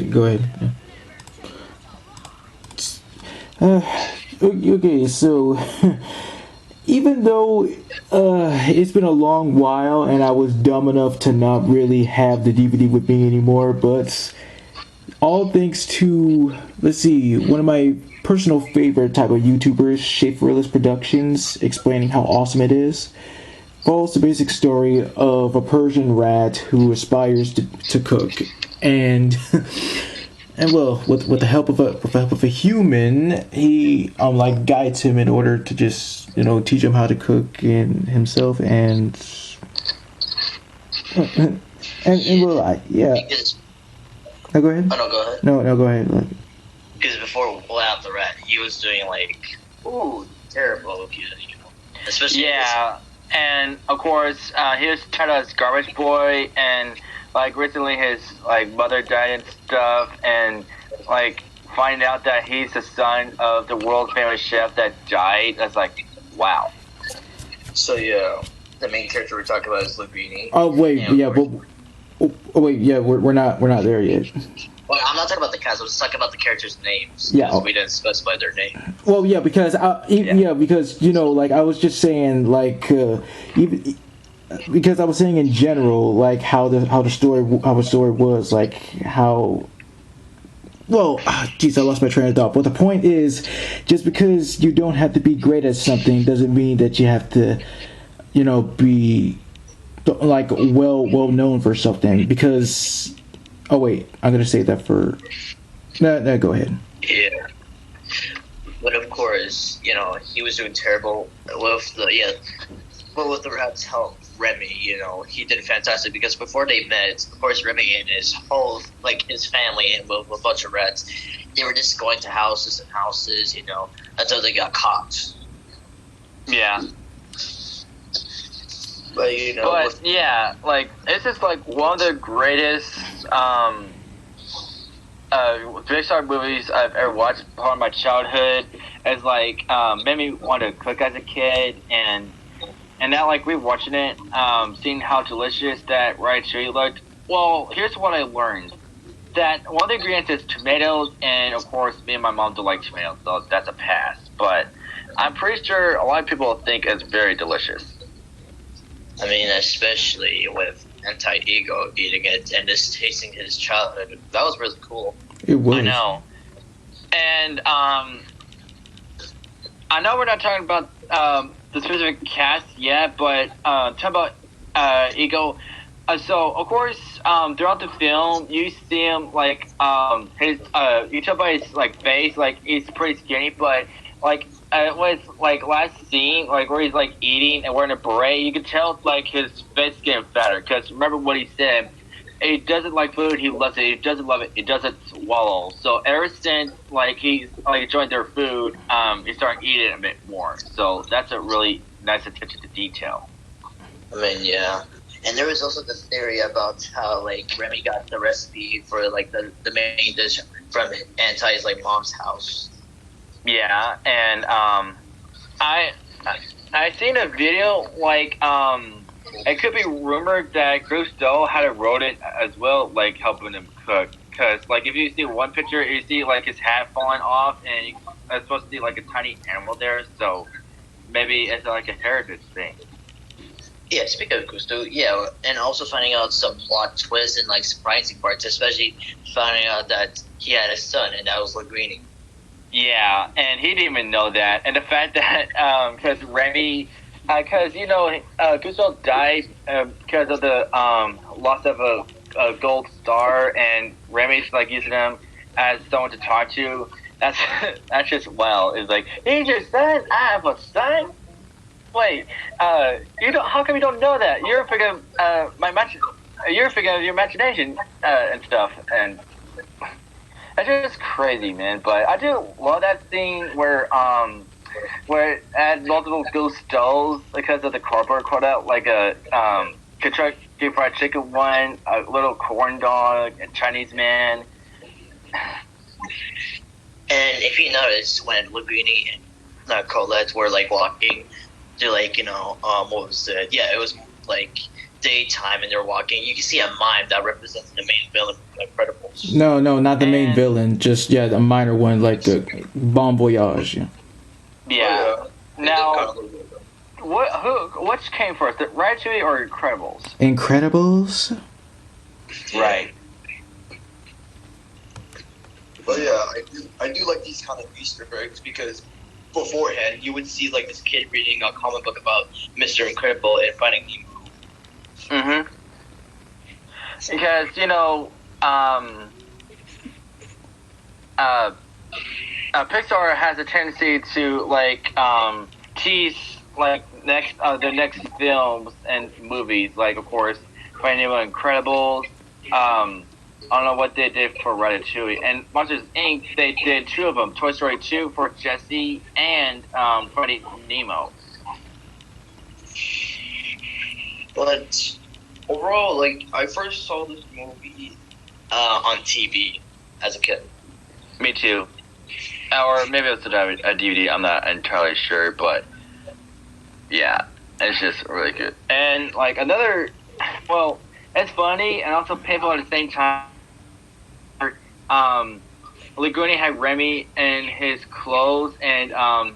Go ahead. Okay, so even though it's been a long while and I was dumb enough to not really have the DVD with me anymore, but all thanks to, let's see, one of my personal favorite type of YouTubers, Shaperilist Productions, explaining how awesome it is, follows the basic story of a Persian rat who aspires to cook, and well, with the help of a human, he like guides him in order to just teach him how to cook in himself, and well, yeah. Because, no, go ahead. Oh no, go ahead. No, go ahead. Because before Without the Rat, he was doing like terrible, especially and of course he was titled as Garbage Boy, and like recently his like mother died and stuff, and like find out that he's the son of the world famous chef that died. That's like, wow. So yeah, the main character we're talking about is Linguini. Oh wait, we're not there yet. Well, I'm not talking about the cast. I'm just talking about the characters' names. Yeah, we didn't specify their name. Well, yeah, because because like I was just saying, like even. Because I was saying in general, like how the story was, like how. Well, geez, I lost my train of thought. But the point is, just because you don't have to be great at something doesn't mean that you have to, be like well known for something. Because, oh wait, I'm gonna say that for. No, go ahead. Yeah. But of course, he was doing terrible with the rat's help. Remy, he did fantastic, because before they met, of course, Remy and his whole, his family and with a bunch of rats, they were just going to houses and houses, until they got caught. Yeah. But, it's just like one of the greatest Pixar movies I've ever watched. Part of my childhood. It's like made me want to cook as a kid, and now, like, we're watching it, seeing how delicious that ratatouille looked. Well, here's what I learned. That one of the ingredients is tomatoes, and, of course, me and my mom don't like tomatoes, so that's a pass. But I'm pretty sure a lot of people think it's very delicious. I mean, especially with Anti-Ego eating it and just tasting his childhood. That was really cool. It was. I know. And, I know we're not talking about, the specific cast yet, but talk about Ego. So of course, throughout the film, you see him like his you tell by his like face, like he's pretty skinny, but like when it's like last scene, like where he's like eating and wearing a beret, you can tell like his face getting fatter. Because remember what he said. He doesn't like food. He loves it. He doesn't love it. He doesn't swallow. So ever since like he's like enjoying their food, he started eating a bit more. So that's a really nice attention to detail. I mean, yeah. And there was also the theory about how like Remy got the recipe for like the main dish from Anti's like mom's house. Yeah, and I seen a video like it could be rumored that Gusteau had wrote it as well, like helping him cook. Because, like, if you see one picture, you see, like, his hat falling off, and it's supposed to be, like, a tiny animal there. So maybe it's, like, a heritage thing. Yeah, speaking of Gusto, yeah, and also finding out some plot twists and like surprising parts, especially finding out that he had a son and that was Linguini. Yeah, and he didn't even know that. And the fact that, because Remy, because, Gusto died because of the loss of a gold star, and Remy's, like, using him as someone to talk to. That's that's just, wow. It's like, he's your son? I have a son? Wait, you don't, how come you don't know that? You're a figure of, you're a figure of your imagination, and stuff, and that's just crazy, man. But I do love that scene where it had multiple ghost dolls because of the cardboard cutout, like a Kentucky Fried Chicken one, a little corn dog, a Chinese man. And if you notice, when Linguini and Colette were like walking, they're like, what was it? Yeah, it was like daytime and they're walking. You can see a mime that represents the main villain from Incredibles. No, not the main villain. Just a minor one like a Bon Voyage. Yeah. Yeah. Now, which came first, the Ratatouille or Incredibles? Incredibles. Right. But yeah, I do like these kind of Easter eggs because beforehand you would see like this kid reading a comic book about Mr. Incredible and finding Nemo. Mm-hmm. Because Pixar has a tendency to tease the next films and movies. Like, of course, Finding Nemo, Incredibles. I don't know what they did for Ratatouille. And Monsters Inc. They did 2 of them: Toy Story 2 for Jessie and Finding Nemo. But overall, like, I first saw this movie on TV as a kid. Me too. Or maybe it was a DVD. I'm not entirely sure, but yeah, it's just really good. And like another, well, it's funny and also painful at the same time. Linguini had Remy in his clothes, and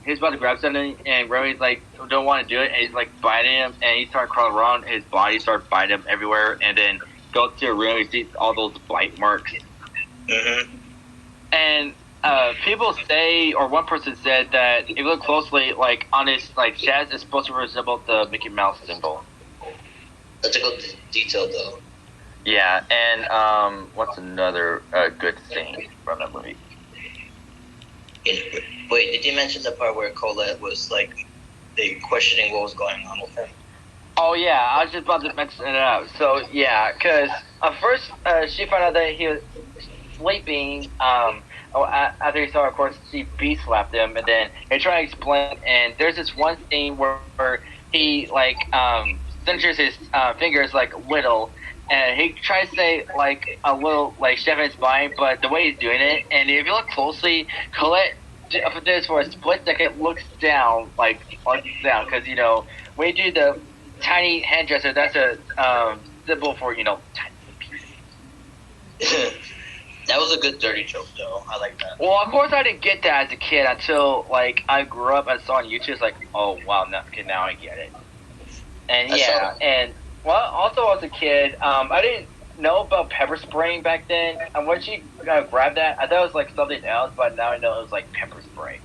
he's about to grab something, and Remy's like, don't want to do it, and he's like biting him, and he started crawling around, his body started biting him everywhere, and then goes to a room, he sees all those bite marks. Mm-hmm. And people say, or one person said that if you look closely, like on his chest, is supposed to resemble the Mickey Mouse symbol. That's a good detail, though. Yeah, and what's another good thing from that movie? Wait, did you mention the part where Colette was like, they questioning what was going on with him? Oh yeah, I was just about to mention it out. So yeah, because first she found out that he was sleeping. After he saw her, of course, she slapped him, and then they try to explain. And there's this one scene where he censures his fingers like little. And he tries to say, like, a little, like, chef in his mind, but the way he's doing it, and if you look closely, Colette, for this, for a split second, looks down, because, when you do the tiny hand gesture, that's a symbol for, tiny piece. That was a good dirty joke, though. I like that. Well, of course I didn't get that as a kid until, I grew up and saw on YouTube, it's like, oh, wow, now I get it. And, and... Well, also as a kid, I didn't know about pepper spraying back then. And when she grabbed that, I thought it was like something else, but now I know it was like pepper spray.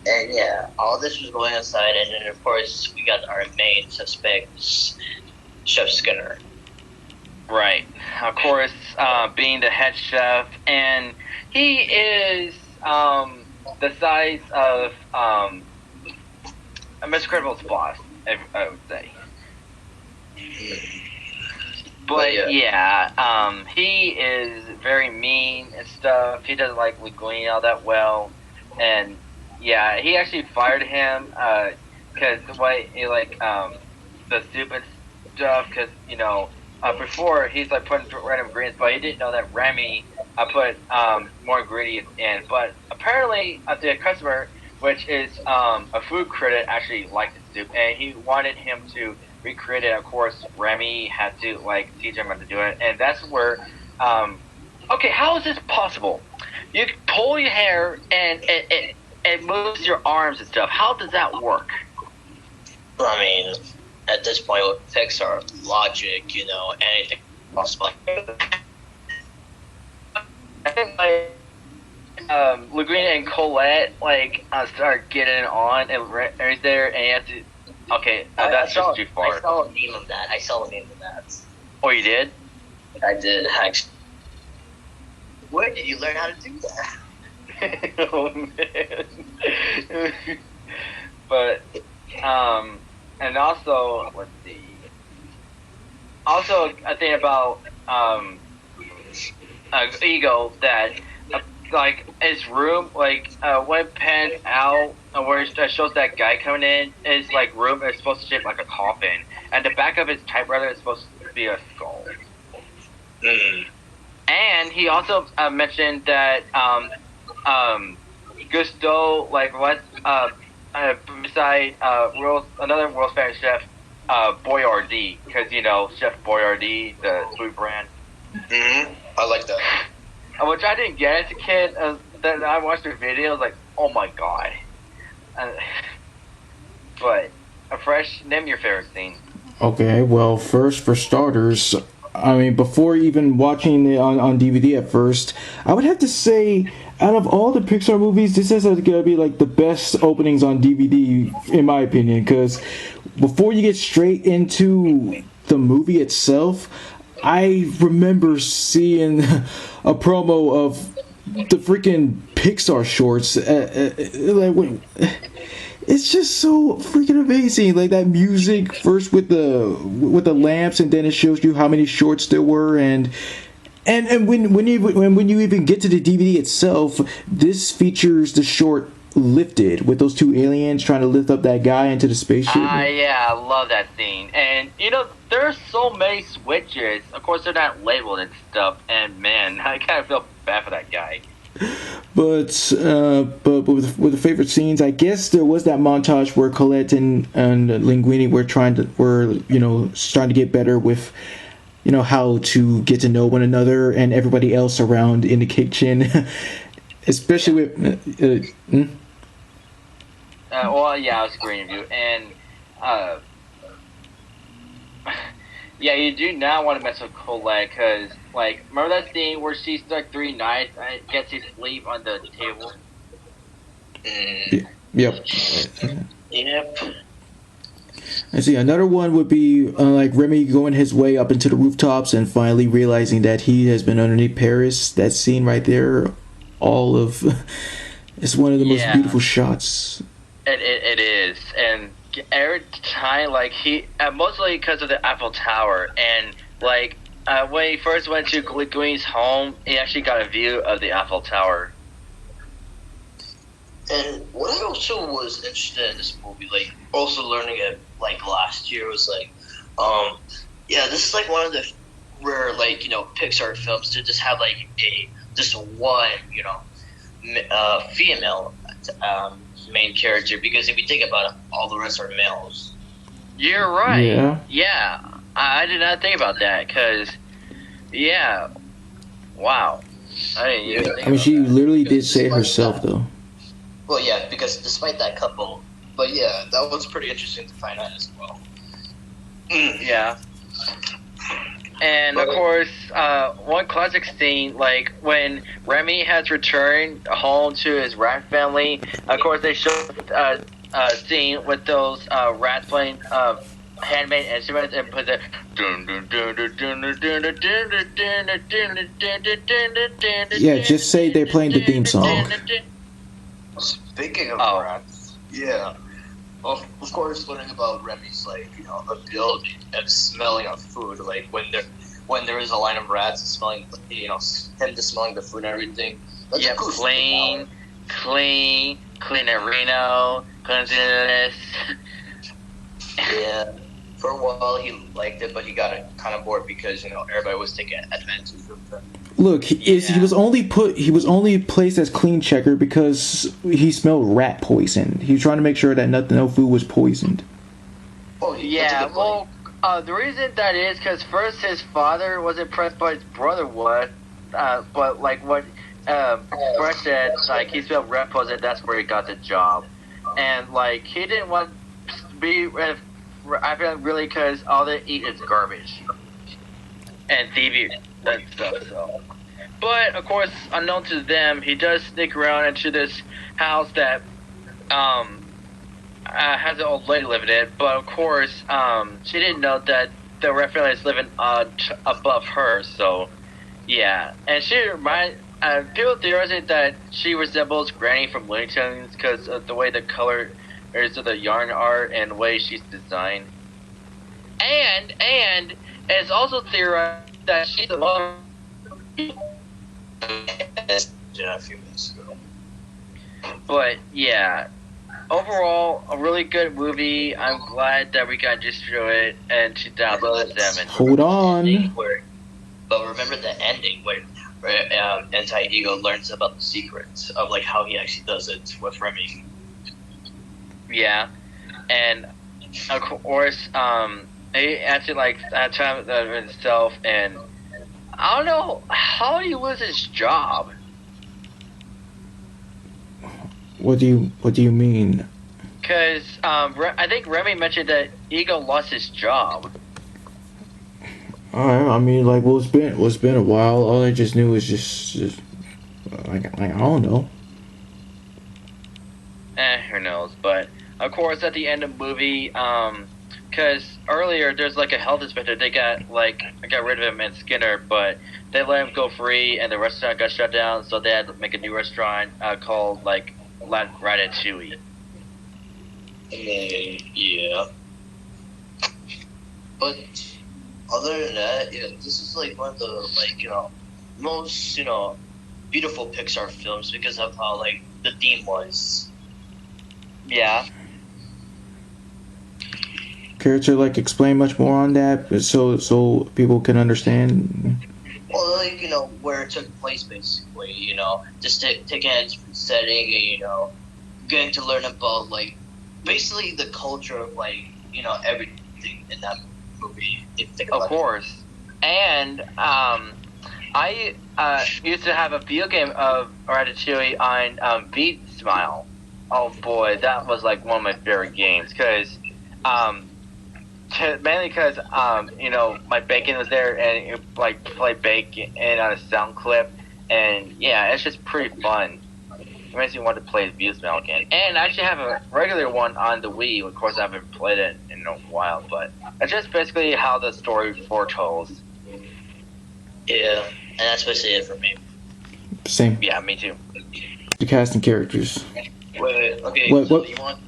And yeah, all this was going aside, and then of course we got our main suspect, Chef Skinner. Right. Of course, being the head chef, and he is the size of Mr. Incredible's boss, I would say. But yeah, he is very mean and stuff. He doesn't like Linguini all that well, and yeah, he actually fired him because the way he the stupid stuff. Because before he's like putting random ingredients, but he didn't know that Remy put more ingredients in. But apparently, the customer, which is a food critic, actually liked the soup, and he wanted him to recreate it. Of course, Remy had to teach him how to do it, and that's where. Okay, how is this possible? You pull your hair and it moves your arms and stuff. How does that work? I mean, at this point with Pixar logic, anything possible. I think Laguna and Colette start getting on, and Remi's there, and you have to. Okay, that's just too far. I saw a meme of that. Oh, you did? I did actually. Where did you learn how to do that? Oh man. But and also let's see. Also, a thing about ego that his room, when panned out, where it shows that guy coming in, his room is supposed to shape like a coffin, and the back of his typewriter is supposed to be a skull. Mm. And he also mentioned that Gusteau beside another world famous chef, Boyardee, because Chef Boyardee, the food brand. Mm-hmm. I like that. Which I didn't get as a kid. Then I watched their video, I was like, oh my god. But name your favorite scene. Okay, well, first for starters, I mean, before even watching it on DVD at first, I would have to say, out of all the Pixar movies, this is gonna be the best openings on DVD, in my opinion, because before you get straight into the movie itself, I remember seeing a promo of the freaking Pixar shorts. It's just so freaking amazing. That music first with the lamps, and then it shows you how many shorts there were, and when you even get to the DVD itself, this features the short Lifted with those two aliens trying to lift up that guy into the spaceship. Yeah, I love that scene. And there's so many switches. Of course, they're not labeled and stuff. And man, I kind of feel bad for that guy. But with the favorite scenes, I guess there was that montage where Colette and Linguini were starting to get better with how to get to know one another and everybody else around in the kitchen, especially with. Well, yeah, I was agreeing with you, and yeah, you do not want to mess with Colette, because remember that scene where she stuck 3 knives and gets to sleep on the table? Yep. Yep. I see. Another one would be Remy going his way up into the rooftops and finally realizing that he has been underneath Paris. That scene right there, it's one of the most beautiful shots. It is, and every time he mostly because of the Eiffel Tower, and when he first went to Linguini's home, he actually got a view of the Eiffel Tower. And what I also was interested in this movie, also learning it last year, was this is one of the rare Pixar films to just have just one female main character, because if you think about it, all the rest are males. You're right. Yeah. I did not think about that, because wow. I didn't even think about she that. literally did say it herself, though. Well, yeah, because despite that couple, but yeah, that was pretty interesting to find out as well. Yeah. And of course, one classic scene, when Remy has returned home to his rat family, of course they show a scene with those rats playing handmade instruments and put the just say they're playing the theme song. Speaking of rats, of course, learning about Remy's ability and smelling of food, when there is a line of rats smelling, him just smelling the food and everything. That's cool. Cleanerino, cleanliness. Yeah, for a while he liked it, but he got kind of bored because everybody was taking advantage of him. Look, he was only placed as clean checker because he smelled rat poison. He was trying to make sure that no food was poisoned. Oh yeah, well, the reason that is because first his father was impressed, but his brother was. But what Fresh said, he smelled rat poison. That's where he got the job, and he didn't want to be I feel like really because all they eat is garbage and thievery and stuff. So, but of course, unknown to them, he does sneak around into this house that has an old lady living in it. But of course, she didn't know that the red family is living above her. So, yeah, and she reminds. People theorize that she resembles Granny from Looney Tunes because of the way the color is of the yarn art and the way she's designed. And it's also theorized that she's the mother. Yeah, a few minutes ago. But yeah, overall, a really good movie. I'm glad that we got introduced to it in 2007. Hold on. But remember the ending where Anti-Ego learns about the secrets of like how he actually does it with Remy. Yeah, and of course, he actually like time himself, and I don't know how he lose his job. What do you mean? Because I think Remy mentioned that Ego lost his job. Alright, I mean, like, well, it's been a while. All I just knew was just like I don't know. Who knows? But of course, at the end of the movie, because earlier there's like a health inspector. They got rid of him and Skinner, but they let him go free, and the restaurant got shut down. So they had to make a new restaurant called like Ratatouille. Yeah. But other than that, yeah, this is like one of the most beautiful Pixar films because of how like the theme was. Yeah. Care to like explain much more on that, so people can understand? Well, like where it took place, basically. Just taking a different setting, and getting to learn about like basically the culture of like everything in that movie. If you think about Of course. And I used to have a video game of Ratatouille on Beat Smile. Oh boy, that was like one of my favorite games because mainly because my bacon was there and it like played bacon on a sound clip, and yeah, it's just pretty fun. It makes me want to play Beat Smile again. And I actually have a regular one on the Wii. Of course, I haven't played it in a while, but it's just basically how the story foretells. Yeah, and that's basically it for me. Same. Yeah, me too. The casting characters. Wait, okay. What? So you want?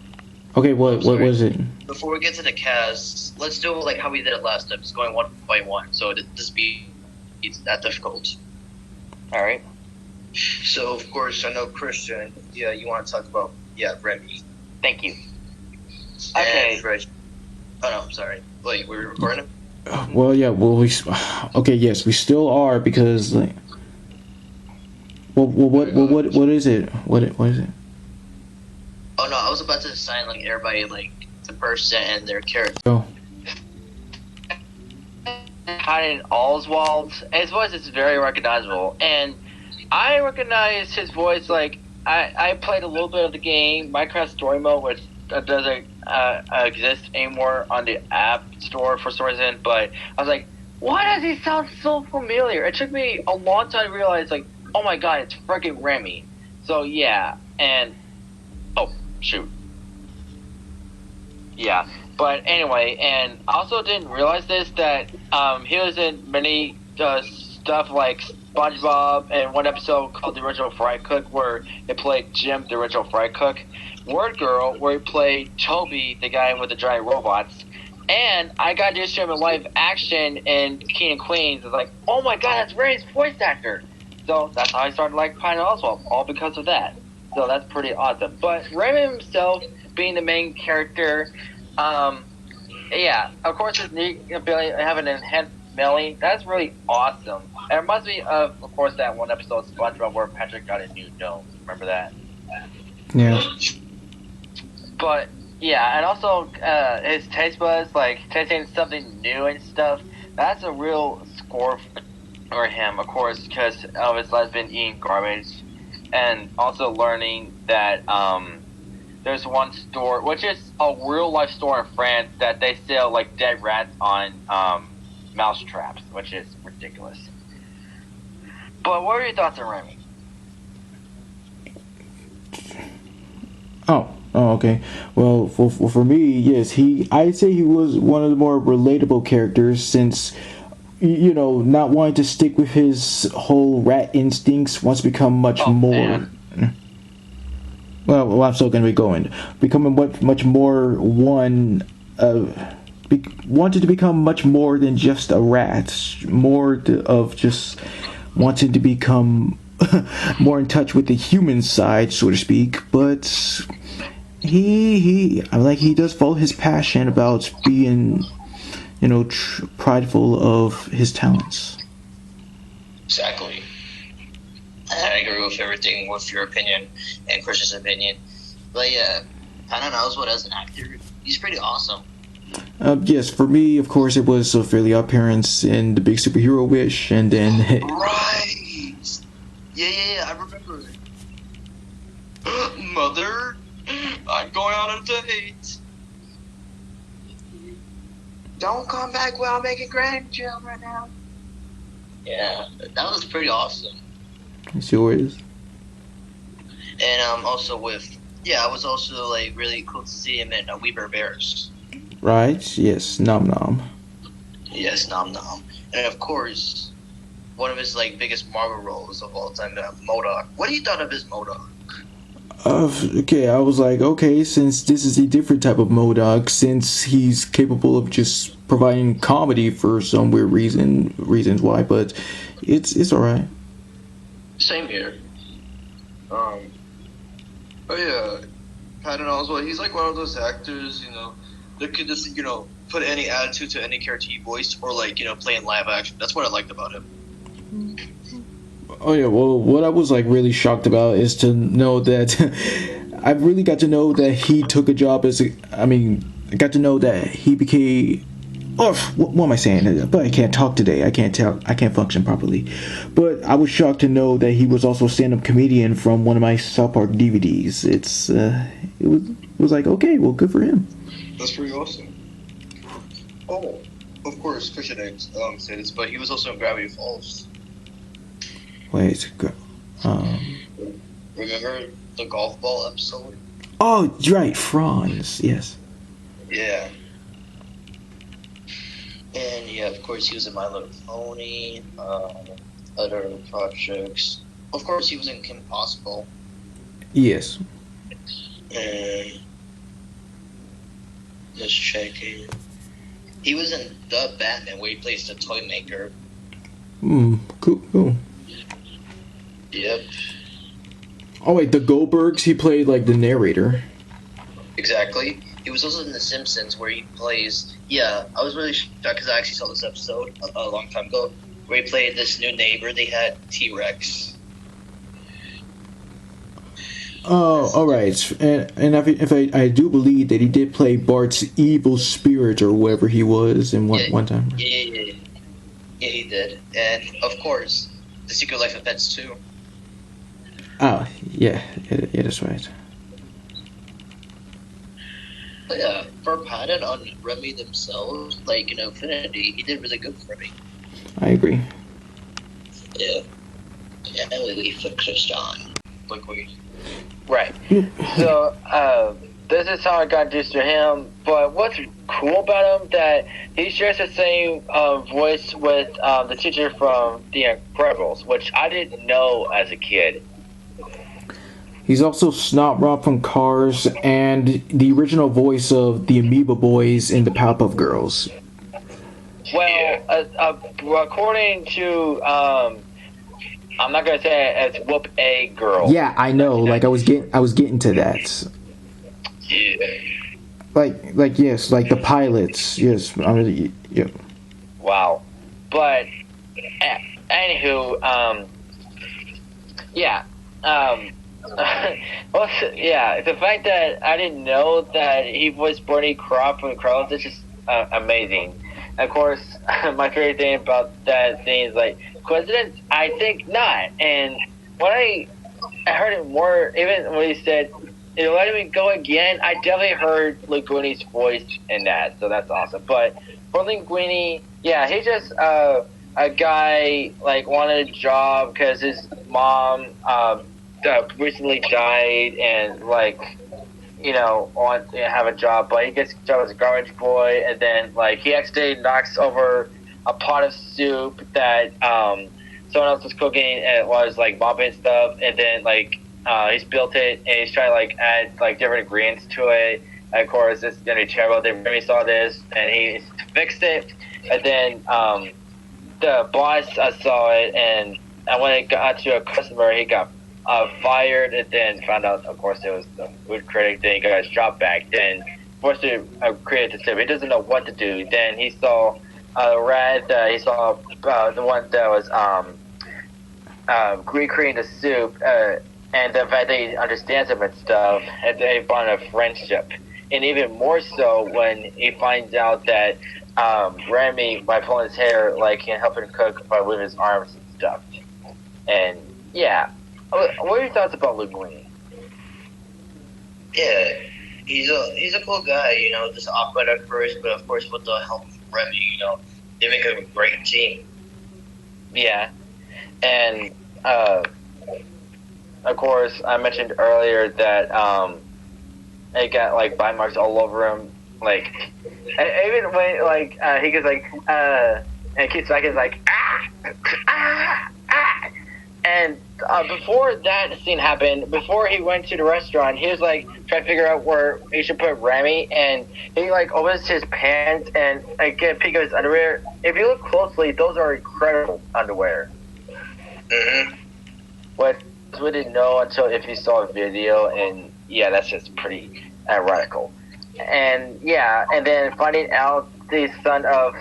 Okay, what was it? Before we get to the cast, let's do it like how we did it last time. It's going one by one, so this be it's that difficult. All right. So of course I know Christian. Yeah, you want to talk about Remy. Thank you. Okay. Oh no, I'm sorry. Wait, we're recording. Well, yeah. Well, okay. Yes, we still are because like. What is it? What is it? Oh no, I was about to assign like everybody like the person and their character. Oh. Patton Oswalt. His voice is very recognizable, and I recognize his voice. Like I played a little bit of the game Minecraft Story Mode, which doesn't exist anymore on the App Store for some reason. But I was like, why does he sound so familiar? It took me a long time to realize, like, oh my god, it's freaking Remy. So yeah, and oh shoot, yeah. But anyway, and I also didn't realize this that he was in many stuff like SpongeBob and one episode called The Original Fry Cook where he played Jim, the original Fry Cook. Word Girl, where he played Toby, the guy with the giant robots. And I got to see him in live action in King of Queens. It's like, oh my god, that's Ray's voice actor. So that's how I started like Patton Oswalt, all because of that. So that's pretty awesome. But Raymond himself being the main character, yeah, of course his ability having an enhanced melee, that's really awesome. It reminds me of course, that one episode of SpongeBob where Patrick got a new nose. Remember that? Yeah. But yeah, and also his taste buds, like tasting something new and stuff, that's a real score for him, of course, because of his life been eating garbage, and also learning that there's one store, which is a real life store in France, that they sell like dead rats on mouse traps, which is ridiculous. But what are your thoughts on Remy? Oh, okay. Well, for me, yes, I'd say he was one of the more relatable characters since, not wanting to stick with his whole rat instincts wants to become much more. Man. Well, I'm still going to be going. Becoming much more one. Wanted to become much more than just a rat. Of just wanting to become more in touch with the human side, so to speak. But he does follow his passion about being, prideful of his talents. Exactly. I agree with everything with your opinion and Chris's opinion. But yeah, Patton Oswalt as an actor, he's pretty awesome. Yes, for me, of course, it was a Fairly Odd Parents and The Big Superhero Wish, and then... Right! Yeah, I remember. Mother, I'm going on a date. Don't come back while I'm making grandchildren right now. Yeah, that was pretty awesome. It sure is. And also I was also like really cool to see him in We Bear Bears. Right, yes, Nom Nom. Yes, Nom Nom. And of course, one of his like biggest Marvel roles of all time, MODOK. What do you thought of his MODOK? Okay, I was like, okay, since this is a different type of MODOK, since he's capable of just providing comedy for some weird reasons why, but it's alright. Same here. Oh yeah, Patton Oswalt, he's like one of those actors, that could just, put any attitude to any character he voiced, or like, play in live action. That's what I liked about him. Oh yeah, well, what I was like really shocked about is to know that I really got to know that he took a job I got to know that he became. Oh, what am I saying? But I can't talk today. I can't function properly. But I was shocked to know that he was also a stand-up comedian from one of my South Park DVDs. It was like, okay, well, good for him. That's pretty awesome. Oh, of course, Chris didn't say this, but he was also in Gravity Falls. Wait, remember the golf ball episode? Oh, right, Franz. Yes. Yeah. And yeah, of course, he was in My Little Pony, other projects. Of course, he was in Kim Possible. Yes. And just checking. He was in The Batman, where he plays the toy maker. Cool. Yep. Oh wait, the Goldbergs. He played like the narrator. Exactly. He was also in The Simpsons, where he plays. Yeah, I was really shocked because I actually saw this episode a long time ago, where he played this new neighbor. They had T-Rex. Oh, all right. And if I do believe that he did play Bart's evil spirit or whatever he was in one time. Yeah, he did. And of course, The Secret Life of Pets 2. Oh, yeah, that's right. But yeah, for Patton on Remy themselves, like in Infinity, he did really good for me. I agree. Yeah. Yeah, and we leave for Christian. Right. So, this is how I got introduced to him. But what's cool about him that he shares the same voice with the teacher from The Incredibles, which I didn't know as a kid. He's also Snot Rob from Cars and the original voice of the Amoeba Boys in the Powerpuff Girls. Well, according to I'm not gonna say it as Whoop A Girl. Yeah, I know. Like I was getting to that. Yeah. Like yes, like the pilots. Yes, I mean, yeah. Wow, but anywho, yeah, well, yeah, the fact that I didn't know that he voiced Bernie Croft from the Crows is just amazing. Of course, my favorite thing about that thing is like coincidence. I think not. And when I heard it more, even when he said you're letting me go again. I definitely heard Linguini's voice in that, so that's awesome. But for Linguini, yeah, he's just a guy like wanted a job because his mom recently died and like want to have a job, but he gets a job as a garbage boy, and then like he accidentally knocks over a pot of soup that someone else was cooking and it was like mopping stuff, and then like he spilled it and he's trying to like add like different ingredients to it. And of course, it's gonna be terrible. Then Remy saw this and he fixed it, and then the boss saw it, and when it got to a customer, he got fired, and then found out, of course, it was the food critic. Then he got his job back. Then forced to create the soup. He doesn't know what to do. Then he saw rat. He saw the one that was recreating the soup, and the fact that he understands him and stuff, and they bond a friendship. And even more so when he finds out that Remy, by pulling his hair, like can help him cook by moving his arms and stuff. And yeah. What are your thoughts about Linguini? Yeah, he's a cool guy, just awkward at first, but of course with the help of Remy, they make a great team. Yeah, and of course I mentioned earlier that it got like bite marks all over him, like even when like he gets like and keeps back is like and before that scene happened, before he went to the restaurant, he was like trying to figure out where he should put Remy, and he like opens his pants and get a peek of his underwear. If you look closely, those are incredible underwear. Mm-hmm. What we didn't know until if you saw a video, and yeah, that's just pretty radical. And yeah, and then finding out the son of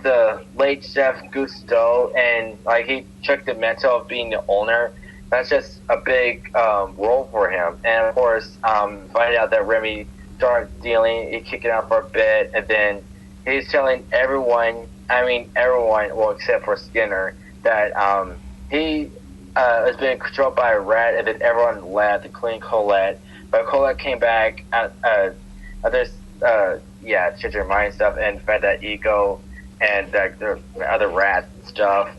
the late chef Gusteau, and like he took the mantle of being the owner. That's just a big role for him. And of course, finding out that Remy started dealing, he kicked it out for a bit, and then he's telling everyone, well except for Skinner, that he has been controlled by a rat, and then everyone left, including Colette. But Colette came back change her mind and stuff, and fed that ego and the other rats and stuff.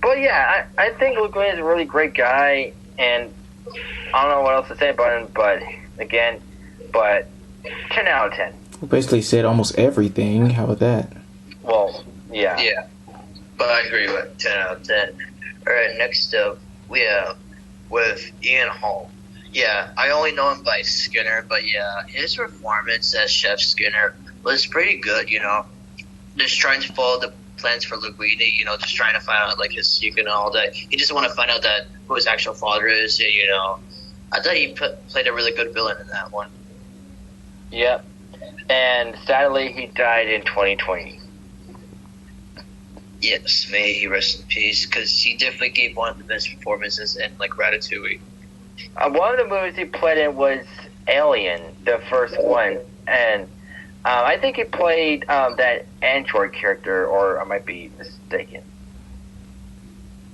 But yeah, I think Linguini is a really great guy, and I don't know what else to say about him, but 10 out of 10. Well, basically said almost everything. How about that? Well, yeah. Yeah, but I agree with 10 out of 10. Alright, next up, we have with Ian Holm. Yeah, I only know him by Skinner, but yeah, his performance as Chef Skinner was pretty good, Just trying to follow the plans for Linguini, just trying to find out, like, his secret and all that. He just want to find out that who his actual father is, and, I thought he played a really good villain in that one. Yep. And sadly, he died in 2020. Yes, may he rest in peace, because he definitely gave one of the best performances in, like, Ratatouille. One of the movies he played in was Alien, the first one, and I think he played that android character, or I might be mistaken.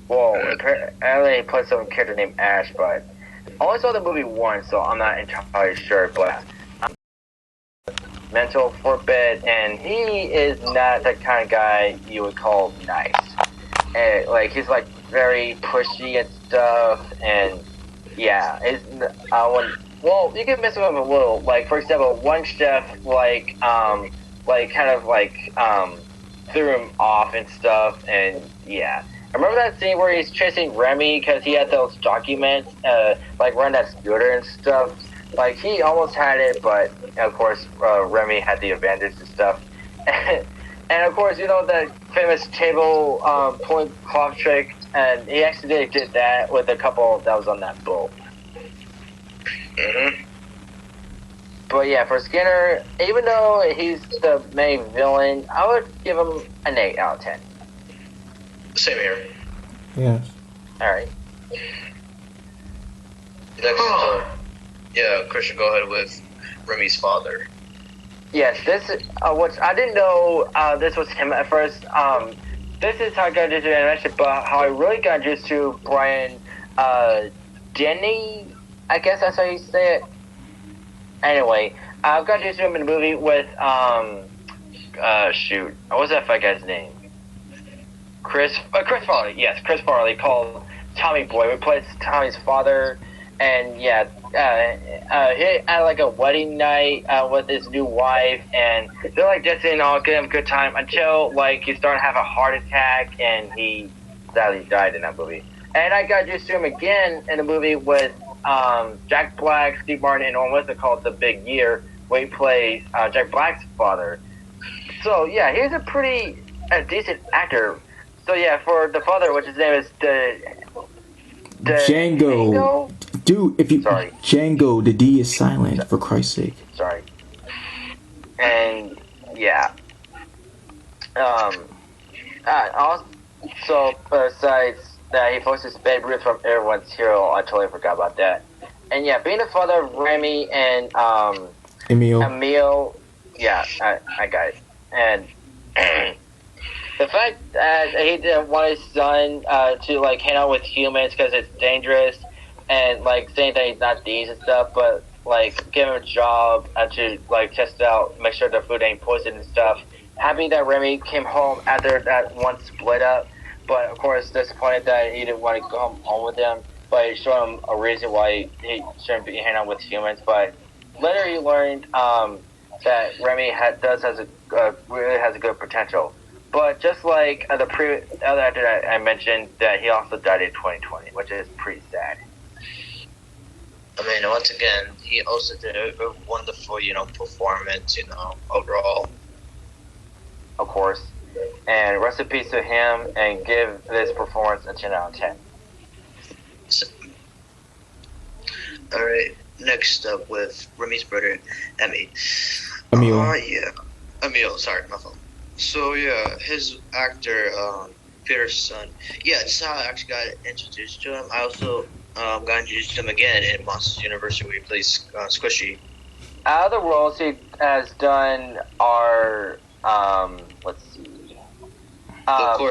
Well, apparently he played some character named Ash, but I only saw the movie once, so I'm not entirely sure, but mental for a bit, and he is not the kind of guy you would call nice. And, like, he's like very pushy and stuff, and yeah, well, you can mess with him a little. Like, for example, one chef, threw him off and stuff, and yeah. I remember that scene where he's chasing Remy because he had those documents, run that scooter and stuff. Like, he almost had it, but, of course, Remy had the advantage and stuff. And, of course, that famous table pulling cloth trick, and he actually did that with a couple that was on that boat. Mm-hmm. But yeah, for Skinner, even though he's the main villain, I would give him an 8 out of 10. Same here. Yeah. Alright. Next, Christian, go ahead with Remy's father. Yes, this is, which I didn't know this was him at first. This is how I got introduced to animation, but how I really got introduced to Brian Denny I guess that's how you say it. Anyway, I've got to do him in a movie with shoot, what was that fat guy's name? Chris Farley. Yes, Chris Farley, called Tommy Boy. We played Tommy's father, and yeah, he had like a wedding night with his new wife, and they're like dancing all good, having a good time until like he started to have a heart attack, and he sadly died in that movie. And I got to see him again in a movie with Jack Black, Steve Martin, and Owen Wilson called The Big Year, where he plays Jack Black's father. So yeah, he's a pretty decent actor. So yeah, for the father, which his name is Django. Dude, if you sorry, Django, the D is silent, for Christ's sake. Sorry. And yeah, also besides that, he voices Babe Ruth from Everyone's Hero. I totally forgot about that. And yeah, being the father of Remy and Emil, yeah, I got it. And the fact that he didn't want his son to like hang out with humans because it's dangerous, and like saying that he's not these and stuff, but like give him a job to like test out, make sure the food ain't poisoned and stuff. Happy that Remy came home after that one split up, but of course disappointed that he didn't want to go home with him. But he showed him a reason why he shouldn't be hanging out with humans. But later he learned that Remy really has a good potential. But just like the other actor that I mentioned, that he also died in 2020, which is pretty sad. I mean, once again, he also did a wonderful, performance, overall. Of course. And rest in peace to him, and give this performance a 10 out of 10. So, all right, next up with Remy's brother, Emil. Emil, sorry, my fault. So yeah, his actor, Peter's son. Yeah, this is how I actually got introduced to him. I also got introduced to him again in Monsters University, where he plays Squishy. Out of the roles he has done are, let's see.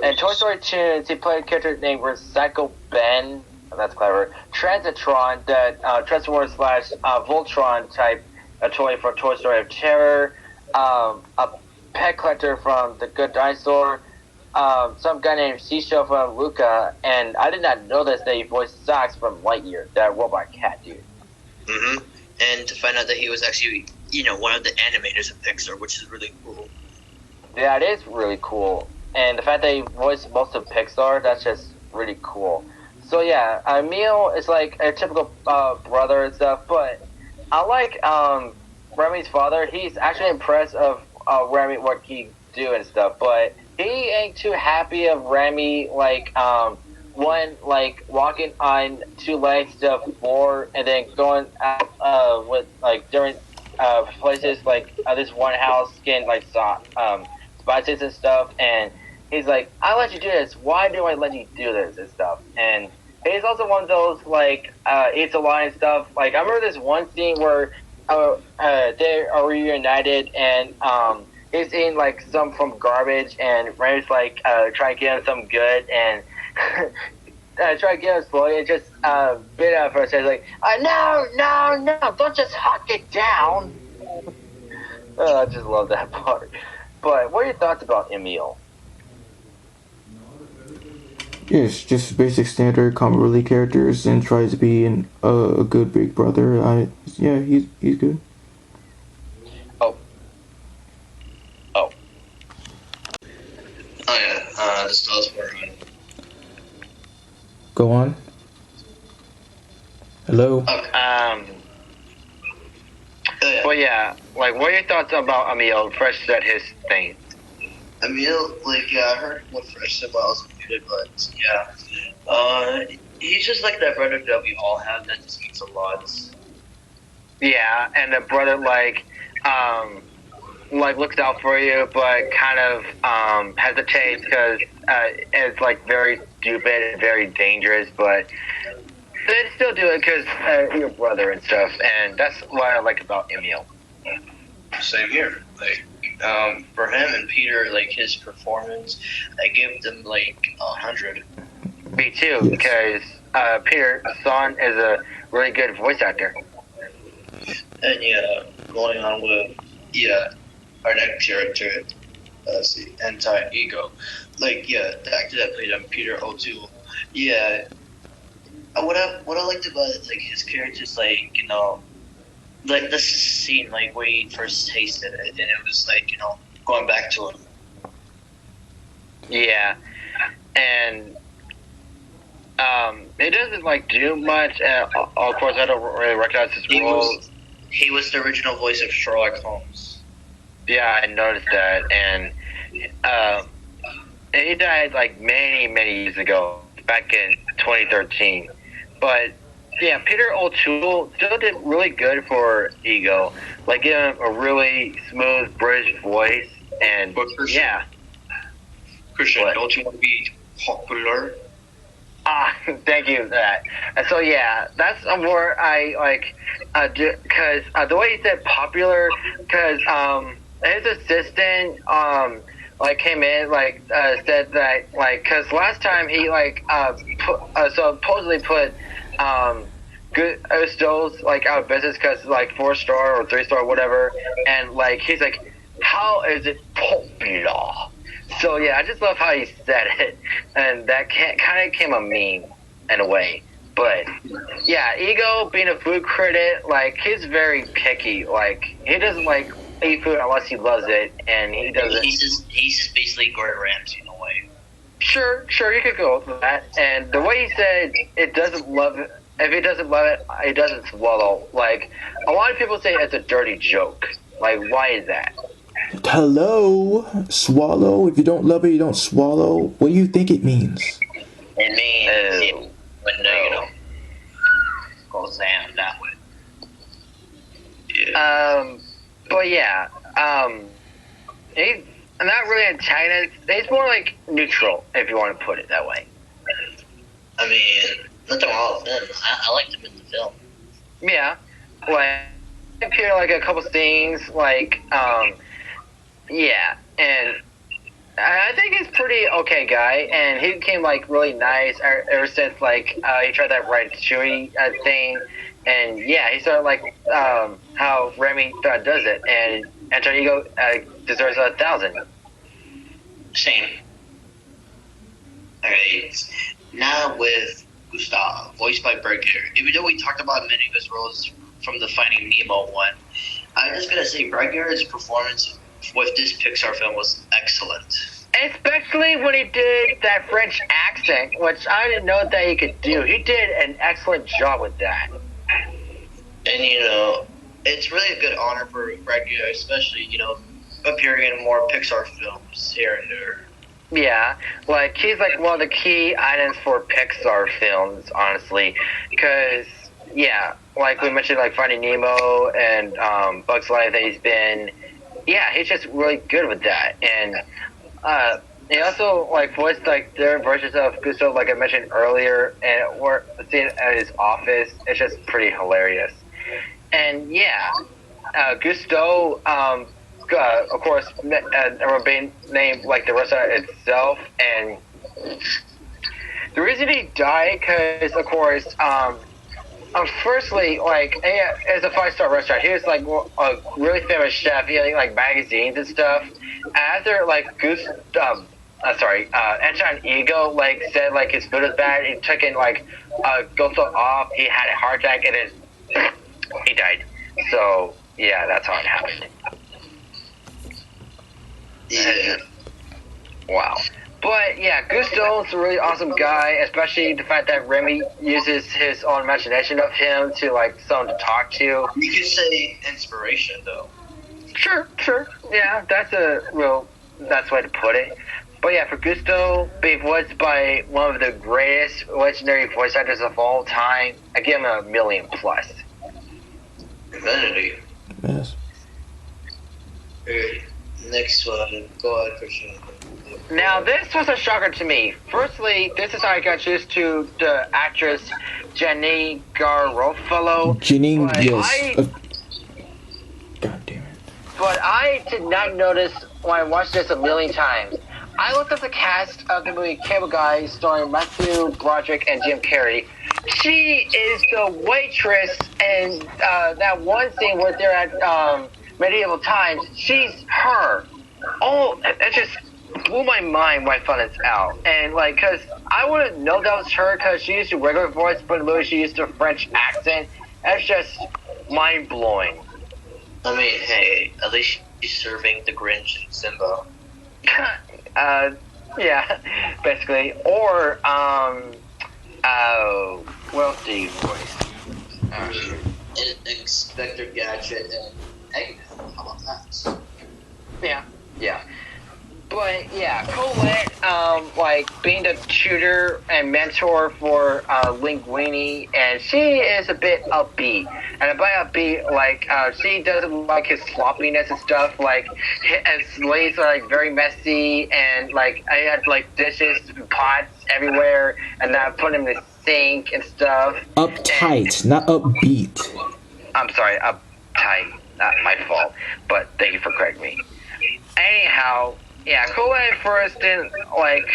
In Toy Story Tunes, he played a character named Psycho Ben. That's clever. Transitron, that Transformers / Voltron type toy for Toy Story of Terror. A pet collector from The Good Dinosaur. Some guy named Seashell from Luca. And I did not know this, that he voiced Sox from Lightyear, that robot cat dude. Mm-hmm. And to find out that he was actually, one of the animators of Pixar, which is really cool. Yeah, it is really cool. And the fact that he voiced most of Pixar, that's just really cool. So yeah, Emil is like a typical brother and stuff, but I like Remy's father. He's actually impressed of Remy, what he do and stuff, but he ain't too happy of Remy walking on two legs to the floor and then going out with like different places, like this one house getting like spices and stuff, and he's like, I let you do this, why do I let you do this and stuff? And he's also one of those like eats a lot and stuff. Like I remember this one scene where they are reunited, and he's eating like some from garbage, and Remy's like trying to get him some good, and try to get him slowly, and just bit out for a second, like, no, don't just huck it down. I just love that part. But what are your thoughts about Emil? Yes, just basic standard comic relief characters, and tries to be a good big brother. He's good. Oh yeah, the stars were on. Go on. Hello. Well, yeah, like, what are your thoughts about Emil? Fresh said his thing. Emil, I heard what Fresh said, but I was muted, but yeah. He's just like that brother that we all have that just means a lot. Yeah, and the brother, looks out for you, but kind of hesitates because it's, very stupid and very dangerous, but they still do it because your brother and stuff, and that's what I like about Emil. Same here. For him and Peter, his performance, I give them 100. Me too, because Peter's son is a really good voice actor. And yeah, going on with our next character, let's see, anti-ego. Like the actor that played him, Peter O'Toole. Yeah, what I liked about it, like his character's like like the scene like where he first tasted it, and it was like going back to him. Yeah, and he doesn't like do much. And of course, I don't really recognize his role. He was the original voice of Sherlock Holmes. Yeah, I noticed that, and he died like many years ago, back in 2013. But yeah, Peter O'Toole still did really good for Ego. Like, give him a really smooth British voice, and But Christian, What? don't you want to be popular? Thank you for that. And so yeah, that's where I like, because the way he said popular, because his assistant like came in like said that like because last time he like supposedly put good Stowe's like out of business because like 4-star or 3-star whatever, and like he's like, how is it popular? So yeah, I just love how he said it, and that kind of became a meme in a way. But yeah, Ego being a food critic, like he's very picky. Like he doesn't like eat food unless he loves it, and he doesn't. He's just basically Gordon Ramsay in a way. Sure, you could go with that. And the way he said it doesn't love it. If he doesn't love it, he doesn't swallow. Like a lot of people say it's a dirty joke. Like why is that? Hello, swallow. If you don't love it, you don't swallow. What do you think it means? It means when goes down that way. Yeah. But yeah, he's not really antagonist. He's more like neutral, if you want to put it that way. I mean, nothing wrong with him. I liked him in the film. Yeah, like appear like a couple scenes, like yeah, and I think he's pretty okay guy, and he became like really nice ever since like he tried that Ratatouille thing, and yeah, he started like how Remy does it, and Antonio deserves 1,000. Same. Alright, now with Gustav, voiced by Bert Garrett. Even though we talked about many of his roles from the Finding Nemo one, I'm just gonna say Bert Garrett's performance with this Pixar film was excellent. Especially when he did that French accent, which I didn't know that he could do. He did an excellent job with that. And it's really a good honor for Bert Garrett, especially appearing in more Pixar films here and there. Yeah, like he's like one of the key items for Pixar films, honestly, because yeah, like we mentioned, like Finding Nemo and Bugs Life that he's been. Yeah, he's just really good with that, and he also like voiced like their versions of Gusto, like I mentioned earlier, and or seeing at his office. It's just pretty hilarious, and yeah, Gusto, of course, being named like the restaurant itself, and the reason he died, because of course, firstly, like, as a 5-star restaurant, he was like a really famous chef. He had like magazines and stuff. After like Anton Ego like said like his food was bad, he took in like Gusto off. He had a heart attack and then he died. So yeah, that's how it happened. Yeah. Wow. But yeah, Gusto's a really awesome guy, especially the fact that Remy uses his own imagination of him to like someone to talk to. You could say inspiration though. Sure. Yeah, that's a real that's the way to put it. But yeah, for Gusto, being voiced by one of the greatest legendary voice actors of all time, I give him a 1,000,000 plus. Divinity. Yes. Alright, next one. Go ahead, Christian. Now, this was a shocker to me. Firstly, this is how I got introduced to the actress Jenny Garofalo. Janine, But yes. God damn it. But I did not notice when I watched this 1,000,000 times. I looked at the cast of the movie Cable Guy starring Matthew Broderick and Jim Carrey, She is the waitress in that one scene where they're at medieval times. She's her. Oh, it just blew my mind when I found this out. And like, cause I wouldn't know that was her because she used a regular voice, but Louis she used a French accent. That's just mind blowing. I mean, hey, at least she's serving the Grinch and Simba. Yeah, basically. Or what else do you voice? Inspector Gadget and Eggman. How about that? Yeah. But yeah, Colette, like being the tutor and mentor for Linguini, and she is a bit upbeat. And by upbeat, like she doesn't like his sloppiness and stuff. Like his lays are like very messy, and like I had like dishes and pots everywhere, and I put them in the sink and stuff. Uptight, not upbeat. I'm sorry, uptight. Not my fault, but thank you for correcting me. Anyhow. Yeah, Colette first didn't like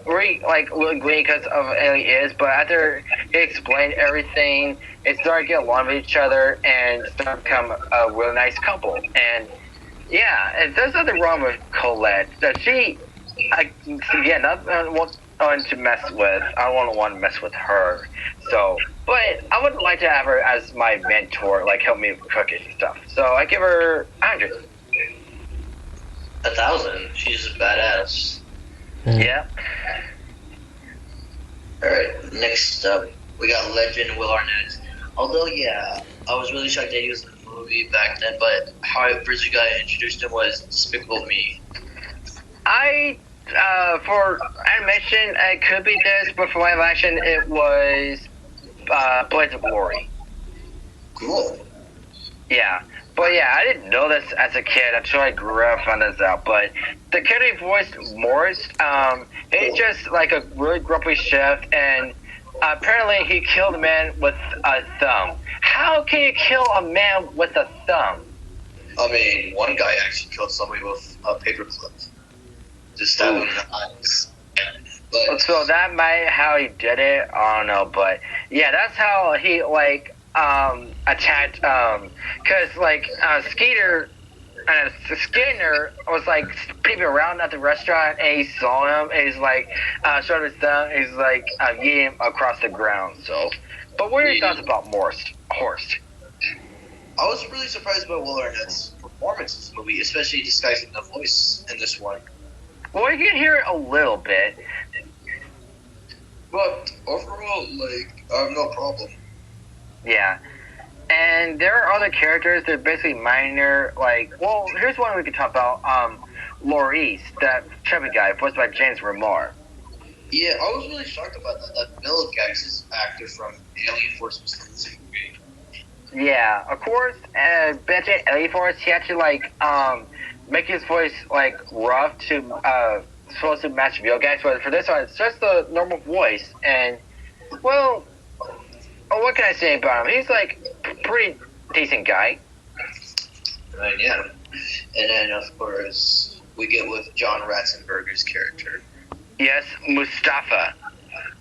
Linguini because of who he is, but after he explained everything, it started to get along with each other and started to become a really nice couple. And yeah, there's nothing wrong with Colette. That she, again, not one to mess with. I don't want to mess with her. So, but I would like to have her as my mentor, like help me with cooking and stuff. So I give her 100. 1,000. She's a badass. Yeah. Alright, next up, we got Legend Will Arnett. Although, yeah, I was really shocked that he was in the movie back then, but how I first got introduced to him was Despicable Me. For animation, it could be this, but for live action, it was Blades of Glory. Cool. Yeah. But yeah, I didn't know this as a kid until I grew up and found this out. But the kid who voiced Morris, he's just like a really grumpy chef, and apparently he killed a man with a thumb. How can you kill a man with a thumb? I mean, one guy actually killed somebody with a paperclip. Just stab him in the eyes. But, so that might how he did it. I don't know, but yeah, that's how he like attacked. Because like Skinner was like peeping around at the restaurant, and he saw him, and he's like showing his thumb. He's like yeeting him across the ground. So, but what are your thoughts about Horst? I was really surprised by Will Arnett's performance in this movie, especially disguising the voice in this one. Well, you can hear it a little bit. But overall, like, I have no problem. Yeah. And there are other characters that are basically minor, like, well, here's one we could talk about, Maurice, that chubby guy, voiced by James Remar. Yeah, I was really shocked about that Bill Gax is actor from Alien Force was in this movie. Yeah, of course, Benjamin Alien Force, he had to, like, make his voice, like, rough to, supposed to match Bill Gax, but for this one, it's just the normal voice, and, well, what can I say about him? He's, like, pretty decent guy. Yeah. And then, of course, we get with John Ratzenberger's character. Yes, Mustafa.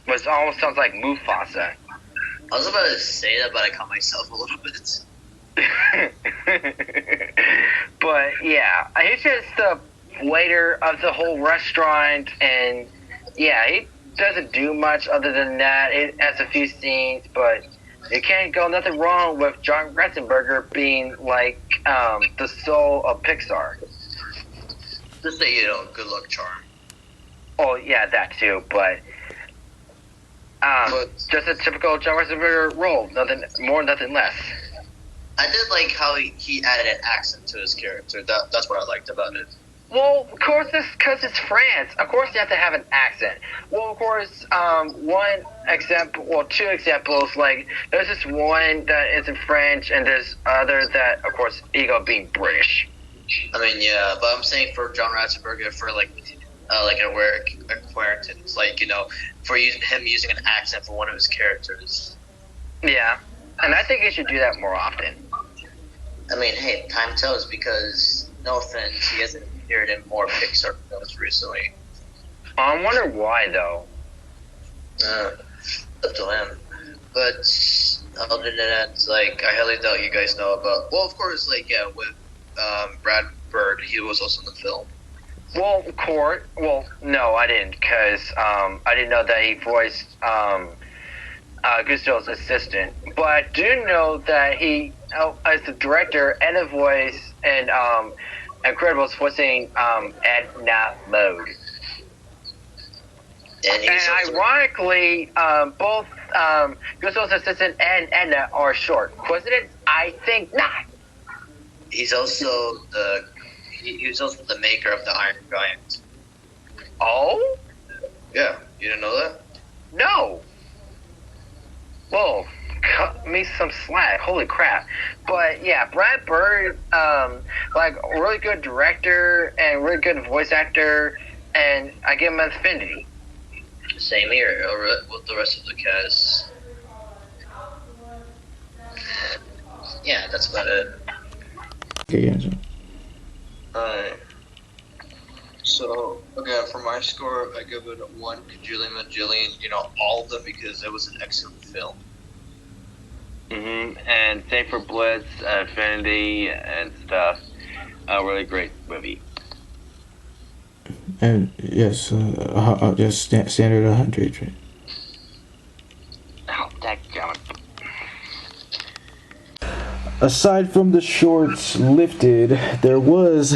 Which almost sounds like Mufasa. I was about to say that, but I caught myself a little bit. But, yeah, he's just the waiter of the whole restaurant, and, yeah, he doesn't do much other than that. It has a few scenes, but you can't go nothing wrong with John Ratzenberger being like the soul of Pixar. Just say, good luck charm. Oh yeah, that too, but just a typical John Ratzenberger role, nothing more, nothing less. I did like how he added an accent to his character. That's what I liked about it. Well, of course, because it's France. Of course, you have to have an accent. Well, of course, two examples. Like, there's this one that is in French, and there's other that, of course, ego being British. I mean, yeah, but I'm saying for John Ratzenberger, for like an acquaintance, like, for him using an accent for one of his characters. Yeah, and I think he should do that more often. I mean, hey, time tells, because, no offense, he hasn't appeared in more Pixar films recently. I wonder why, though. Up to him. But other than that, like I highly doubt you guys know about. Well, of course, like yeah, with Brad Bird, he was also in the film. Well, Court. Well, no, I didn't, because I didn't know that he voiced Gusto's assistant. But I do know that he, as the director and a voice in Incredibles, voicing Edna Mode. And ironically, both Gusto's assistant and Edna are short. Coincidence? I think not. He's also he was also the maker of the Iron Giant. Oh? Yeah, you didn't know that? No. Whoa, cut me some slack. Holy crap. But yeah, Brad Bird, like a really good director and really good voice actor, and I give him an affinity. Same here with the rest of the cast. Yeah, that's about it. Okay, yeah. Alright. So, again, for my score, I give it 1 Kajillion, you know, all of them because it was an excellent film. And same for Blitz, Affinity, and stuff. A really great movie. And yes, just standard 100. Oh, dadgummit. Aside from the shorts lifted, there was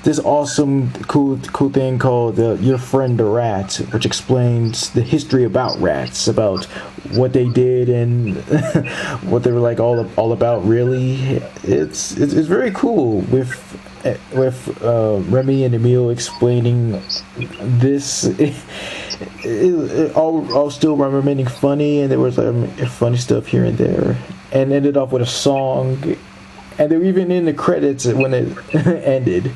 this awesome, cool thing called Your Friend the Rat, which explains the history about rats, about what they did and what they were like all about. Really, it's very cool with Remy and Emile explaining this. It all still remaining funny, and there was funny stuff here and there, and ended off with a song, and they were even in the credits when it ended.